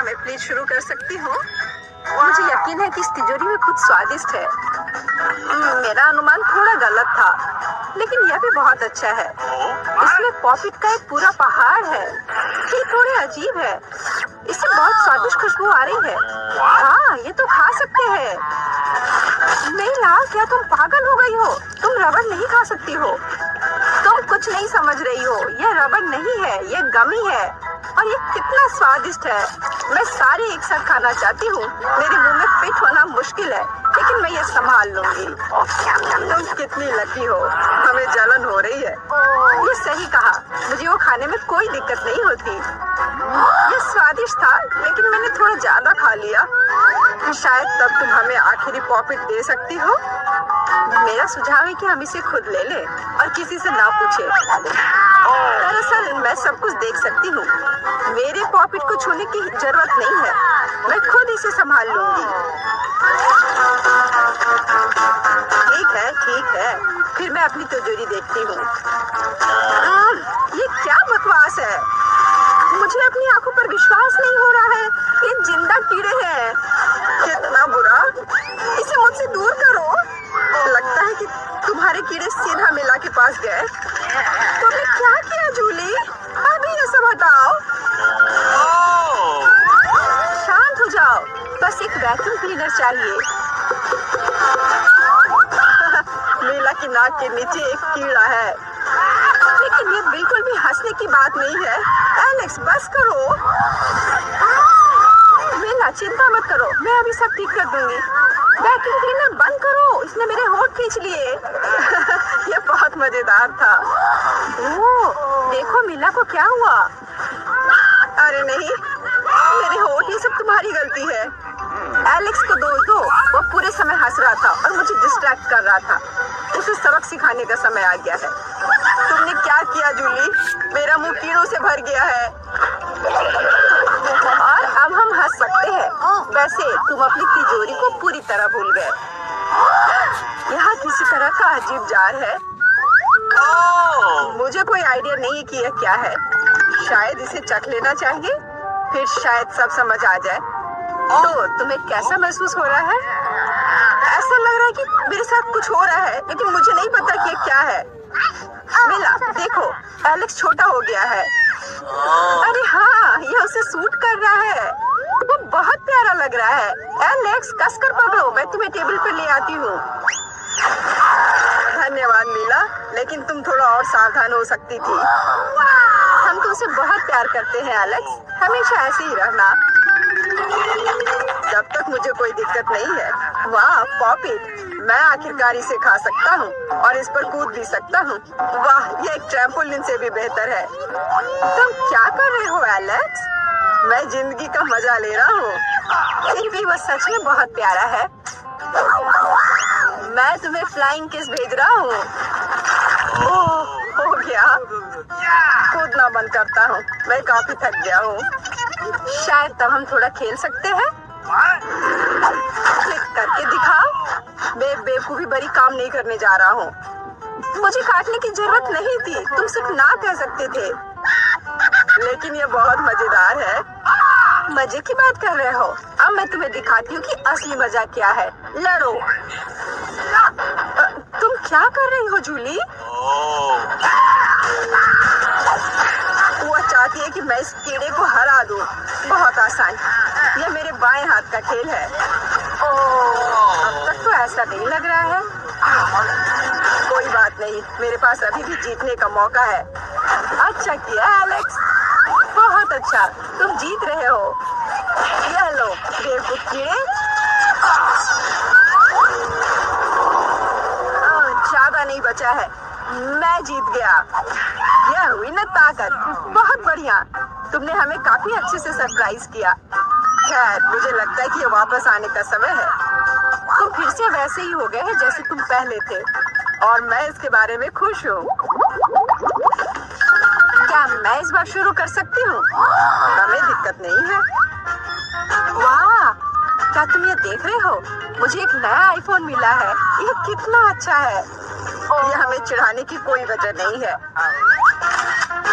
मैं प्लीज शुरू कर सकती हूँ? मुझे यकीन है कि इस तिजोरी में कुछ स्वादिष्ट है। मेरा अनुमान थोड़ा गलत था, लेकिन यह भी बहुत अच्छा है। इसमें पॉपिट का एक पूरा पहाड़ है। ये थोड़े अजीब है। इससे बहुत स्वादिष्ट खुशबू आ रही है। हाँ, ये तो खा सकते हैं। मीला, क्या तुम पागल हो गई हो? तुम रबड़ नहीं खा सकती हो। तुम कुछ नहीं समझ रही हो। यह रबड़ नहीं है, यह गमी है। और ये कितना स्वादिष्ट है। मैं सारे एक साथ खाना चाहती हूँ। मेरे मुंह में फिट होना मुश्किल है, लेकिन मैं ये संभाल लूंगी। तुम कितनी लकी हो। हमें जलन हो रही है। ये सही कहा। मुझे वो खाने में कोई दिक्कत नहीं होती। ये स्वादिष्ट था, लेकिन मैंने थोड़ा ज्यादा खा लिया। शायद तब तुम हमें आखिरी पॉपिट दे सकती हो। मेरा सुझाव है कि हम इसे खुद ले लें और किसी से ना पूछे। दरअसल मैं सब कुछ देख सकती हूँ। मेरे पॉपिट को छूने की जरूरत नहीं है। मैं खुद इसे संभाल लूंगी। ठीक है। फिर मैं अपनी तिजोरी देखती हूँ। ये क्या बकवास है? मुझे अपनी आंखों पर विश्वास नहीं हो रहा है। ये जिंदा कीड़े हैं। कितना बुरा। इसे मुझसे दूर करो। लगता है कि तुम्हारे कीड़े सीधा मिला के पास गए। तुमने क्या किया जूली? अभी ये सब हटाओ। शांत हो जाओ। बस एक वैक्यूम क्लीनर चाहिए। मीला की नाक के नीचे एक कीड़ा है। लेकिन ये बिल्कुल भी हंसने की बात नहीं है। एलेक्स, बस करो। मीला, चिंता मत करो। मैं अभी सब ठीक कर दूंगी। वैक्यूम क्लीनर बंद करो। इसने मेरे होंठ खींच लिए। ये बहुत मजेदार था। ओह, देखो मीला को क्या हुआ। अरे नहीं, मेरे होंठ। ये सब तुम्हारी गलती है। एलेक्स को दोष दो। वो पूरे समय हंस रहा था और मुझे डिस्ट्रैक्ट कर रहा था। उसे सबक सिखाने का समय आ गया है। तुमने क्या किया जूली? मेरा मुंह कीड़ों से भर गया है। और अब हम हंस सकते हैं। वैसे तुम अपनी तिजोरी को पूरी तरह भूल गए। यहाँ किसी तरह का अजीब जार है। मुझे कोई आइडिया नहीं है कि यह क्या है। शायद इसे चख लेना चाहिए, फिर शायद सब समझ आ जाए। तो तुम्हें कैसा महसूस हो रहा है? ऐसा लग रहा है कि मेरे साथ कुछ हो रहा है, लेकिन मुझे नहीं पता कि ये क्या है। मिला, देखो, एलेक्स छोटा हो गया है। अरे हाँ, ये उसे सूट कर रहा है। वो बहुत प्यारा लग रहा है। एलेक्स, कसकर पकड़ो। मैं तुम्हें टेबल पर ले आती हूँ। धन्यवाद मीला, लेकिन तुम थोड़ा और सावधान हो सकती थी। हम तुमसे बहुत प्यार करते हैं एलेक्स। हमेशा ऐसे ही रहना। जब तक मुझे कोई दिक्कत नहीं है। वाह, पॉपिट। मैं आखिरकार इसे खा सकता हूँ और इस पर कूद भी सकता हूँ। वाह, ये एक ट्रैम्पोलिन से भी बेहतर है। तुम क्या कर रहे हो एलेक्स? मैं जिंदगी का मजा ले रहा हूँ। फिर भी वो सच में बहुत प्यारा है। मैं तुम्हें फ्लाइंग किस भेज रहा हूँ। ओह, हो गया। कूदना बंद करता हूँ। मैं काफी थक गया हूँ। शायद तब हम थोड़ा खेल सकते हैं। क्लिक करके दिखाओ। मैं बेवकूफी भरी काम नहीं करने जा रहा हूँ। मुझे काटने की जरूरत नहीं थी। तुम सिर्फ ना कह सकते थे। लेकिन ये बहुत मजेदार है। मजे की बात कर रहे हो? अब मैं तुम्हें दिखाती हूँ कि असली मजा क्या है। लड़ो। तुम क्या कर रही हो जूली? वो चाहती है कि मैं इस कीड़े को हरा दूं। बहुत आसान। यह मेरे बाएं हाथ का खेल है। अब तक तो ऐसा नहीं लग रहा है। कोई बात नहीं, मेरे पास अभी भी जीतने का मौका है। अच्छा किया एलेक्स, बहुत अच्छा। तुम जीत रहे हो। यह लो बेवकूफ कीड़े। ज्यादा नहीं बचा है। मैं जीत गया। यह हुई ना ताकत। बहुत बढ़िया। तुमने हमें काफी अच्छे से सरप्राइज किया। खैर, मुझे लगता है कि ये वापस आने का समय है। तुम फिर से वैसे ही हो गए हैं जैसे तुम पहले थे, और मैं इसके बारे में खुश हूँ। क्या मैं इस बार शुरू कर सकती हूँ? हमें दिक्कत नहीं है। वाह, क्या तुम ये देख रहे हो? मुझे एक नया आईफोन मिला है। यह कितना अच्छा है। यह हमें चिढ़ाने की कोई वजह नहीं है।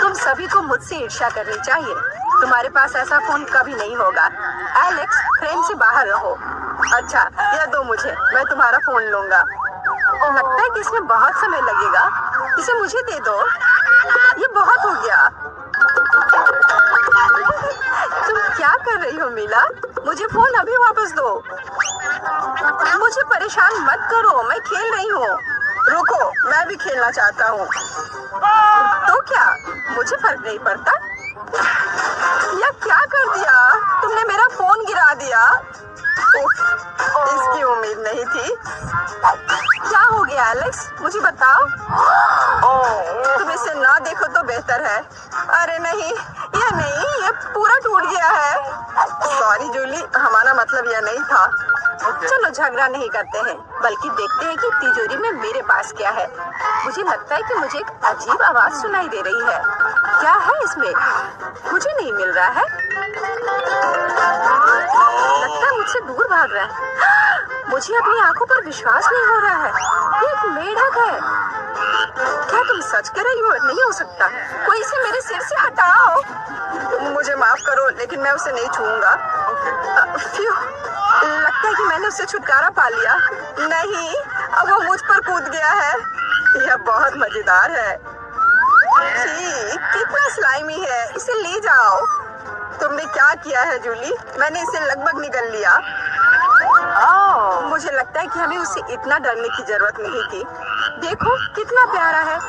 तुम सभी को मुझसे ईर्ष्या करनी चाहिए। तुम्हारे पास ऐसा फोन कभी नहीं होगा। एलेक्स, फ्रेम से बाहर रहो। अच्छा, यह दो मुझे, मैं तुम्हारा फोन लूंगा। लगता है कि इसमें बहुत समय लगेगा। इसे मुझे दे दो। ये बहुत हो गया। तुम क्या कर रही हो मीला? मुझे फोन अभी वापस दो। मुझे परेशान मत करो, मैं खेल रही हूँ। रुको, मैं भी खेलना चाहता हूँ। तो क्या, मुझे फर्क नहीं पड़ता। यह क्या कर दिया तुमने? मेरा फोन गिरा दिया। इसकी उम्मीद नहीं थी। क्या हो गया एलेक्स, मुझे बताओ। तुम इसे ना देखो तो बेहतर है। अरे नहीं, ये पूरा टूट गया है। सॉरी जूली, हमारा मतलब यह नहीं था। चलो झगड़ा नहीं करते हैं, बल्कि देखते हैं कि तिजोरी में मेरे पास क्या है। मुझे लगता है कि मुझे एक अजीब आवाज सुनाई दे रही है। क्या है इसमें? मुझे नहीं मिल रहा है। लगता है मुझसे दूर भाग रहा है। मुझे अपनी आंखों पर विश्वास नहीं हो रहा है। ये एक मेढक है। क्या तुम सच कह रही हो? नहीं हो सकता। कोई इसे मेरे सिर से हटाओ। मुझे माफ करो, लेकिन मैं उसे नहीं छूऊंगा। लगता है कि मैंने उससे छुटकारा पा लिया। नहीं, अब वो मुझ पर कूद गया है। यह बहुत मजेदार है। कितना स्लाइमी है। इसे ले जाओ। तुमने क्या किया है जूली? मैंने इसे लगभग निगल लिया। मुझे लगता है कि हमें उसे इतना डरने की जरूरत नहीं थी। देखो कितना प्यारा है।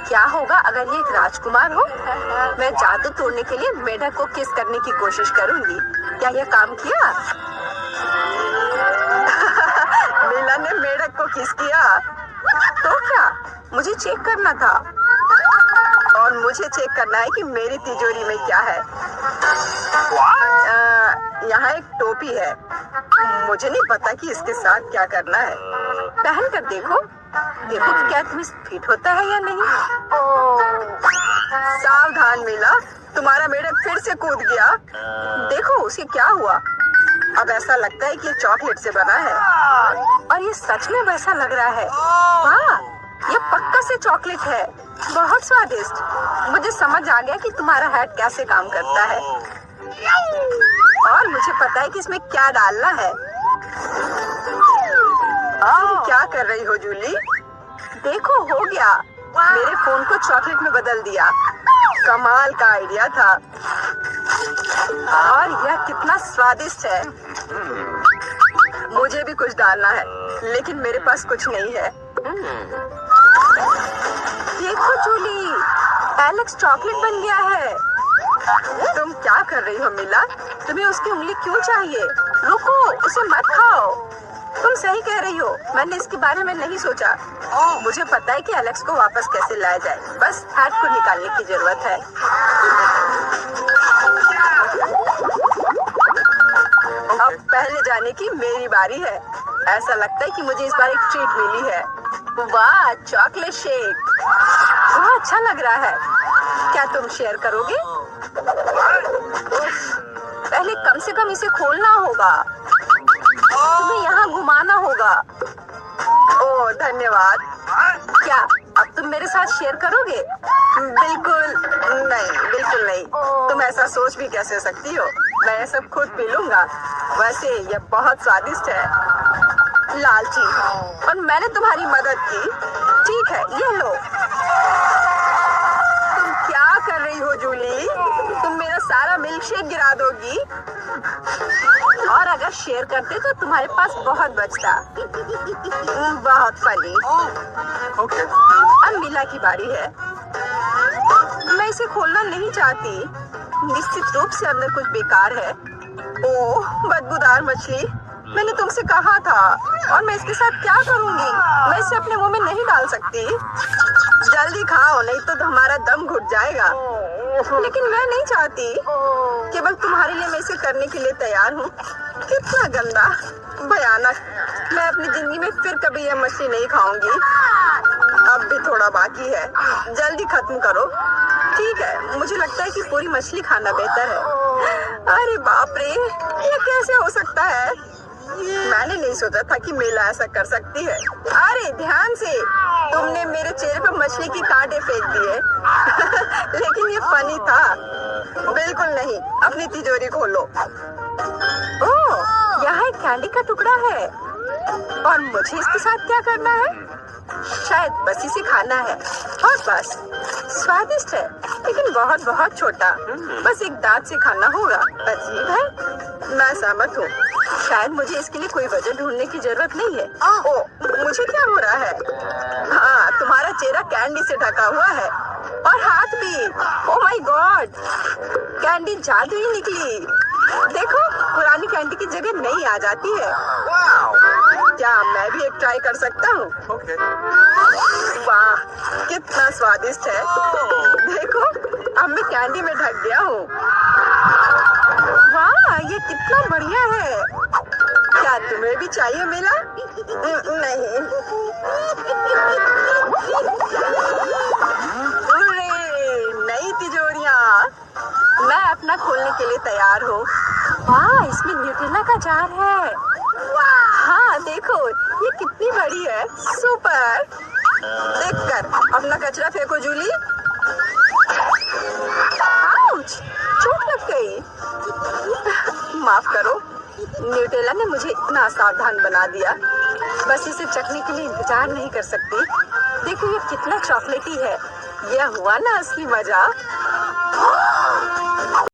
क्या होगा अगर ये एक राजकुमार हो? मैं जादू तोड़ने के लिए मेढक को किस करने की कोशिश करूंगी। क्या यह काम किया? मीला ने मेढक को किस किया। तो क्या, मुझे चेक करना था। और मुझे चेक करना है कि मेरी तिजोरी में क्या है। यहाँ एक टोपी है। मुझे नहीं पता कि इसके साथ क्या करना है। पहन कर देखो कि क्या तुम्हें फिट होता है या नहीं। सावधान मीला, तुम्हारा मेढक फिर से कूद गया। देखो उसे क्या हुआ। अब ऐसा लगता है कि ये चॉकलेट से बना है। और ये सच में वैसा लग रहा है। वाह, ये पक्का से चॉकलेट है। बहुत स्वादिष्ट। मुझे समझ आ गया कि तुम्हारा हैट कैसे काम करता है। और मुझे पता है कि इसमें क्या डालना है। तुम क्या कर रही हो जूली? देखो हो गया। मेरे फोन को चॉकलेट में बदल दिया। कमाल का आइडिया था। और यह कितना स्वादिष्ट है। मुझे भी कुछ डालना है, लेकिन मेरे पास कुछ नहीं है। देखो जूली, एलेक्स चॉकलेट बन गया है। तुम क्या कर रही हो मीला? तुम्हें उसकी उंगली क्यों चाहिए? रुको, उसे मत खाओ। तुम सही कह रही हो, मैंने इसके बारे में नहीं सोचा। मुझे पता है कि एलेक्स को वापस कैसे लाया जाए। बस हैट को निकालने की जरूरत है। अब पहले जाने की मेरी बारी है। ऐसा लगता है कि मुझे इस बार एक ट्रीट मिली है। वाह, चॉकलेट शेक। वह अच्छा लग रहा है। क्या तुम शेयर करोगे? पहले कम से कम इसे खोलना होगा। तुम्हें यहाँ घुमाना होगा। ओह धन्यवाद। क्या अब तुम मेरे साथ शेयर करोगे? बिल्कुल नहीं। तुम ऐसा सोच भी कैसे सकती हो? मैं ये सब खुद पी लूंगा। वैसे यह बहुत स्वादिष्ट है। लालची, और मैंने तुम्हारी मदद की। ठीक है, ये लो। तुम क्या कर रही हो जूली? तुम मेरा सारा मिल्क शेक गिरा दोगी। और अगर शेयर करते तो तुम्हारे पास बहुत बचता। बहुत फनी। अब मीला की बारी है। मैं इसे खोलना नहीं चाहती। निश्चित रूप से अंदर कुछ बेकार है। ओह, बदबूदार मछली। मैंने तुमसे कहा था। और मैं इसके साथ क्या करूंगी? मैं इसे अपने मुंह में नहीं डाल सकती। जल्दी खाओ, नहीं तो हमारा दम घुट जाएगा। लेकिन मैं नहीं चाहती। केवल तुम्हारे लिए मैं इसे करने के लिए तैयार हूँ। कितना गंदा, भयानक। मैं अपनी जिंदगी में फिर कभी यह मछली नहीं खाऊंगी। अब भी थोड़ा बाकी है। जल्दी खत्म करो। ठीक है, मुझे लगता है कि पूरी मछली खाना बेहतर है। अरे बाप रे, ये कैसे हो सकता है? मैंने नहीं सोचा था कि मीला ऐसा कर सकती है। अरे ध्यान से, तुमने मेरे चेहरे पर मछली की कांटे फेंक दिए। लेकिन ये फनी था। बिल्कुल नहीं, अपनी तिजोरी खोलो। ओह, यहाँ एक कैंडी का टुकड़ा है और मुझे इसके साथ क्या करना है? शायद बस इसे खाना है और बस। स्वादिष्ट है लेकिन बहुत बहुत छोटा, बस एक दांत से खाना होगा। अजीब है, मैं सहमत हूँ। शायद मुझे इसके लिए कोई वजह ढूंढने की जरूरत नहीं है। ओह, मुझे क्या हो रहा है? हाँ, तुम्हारा चेहरा कैंडी से ढका हुआ है और हाथ भी। ओह माय गॉड, कैंडी जादुई निकली। देखो, पुरानी कैंडी की जगह नई आ जाती है। क्या मैं भी एक ट्राई कर सकता हूँ? Okay. वाह, कितना स्वादिष्ट है। देखो, अब मैं कैंडी में ढक गया हूँ। वाह, ये कितना बढ़िया है। क्या तुम्हें भी चाहिए मिला? नहीं। नई तिजोरियाँ। मैं अपना खोलने के लिए तैयार हूँ। वाह, इसमें न्यूटेला का जार है। हाँ देखो, ये कितनी बड़ी है। सुपर। देखकर अपना कचरा फेंको जूली। आउच, चोट लग गई। माफ करो, न्यूटेला ने मुझे इतना सावधान बना दिया। बस इसे चखने के लिए इंतजार नहीं कर सकती। देखो, ये कितना चॉकलेटी है। यह हुआ ना असली मजा।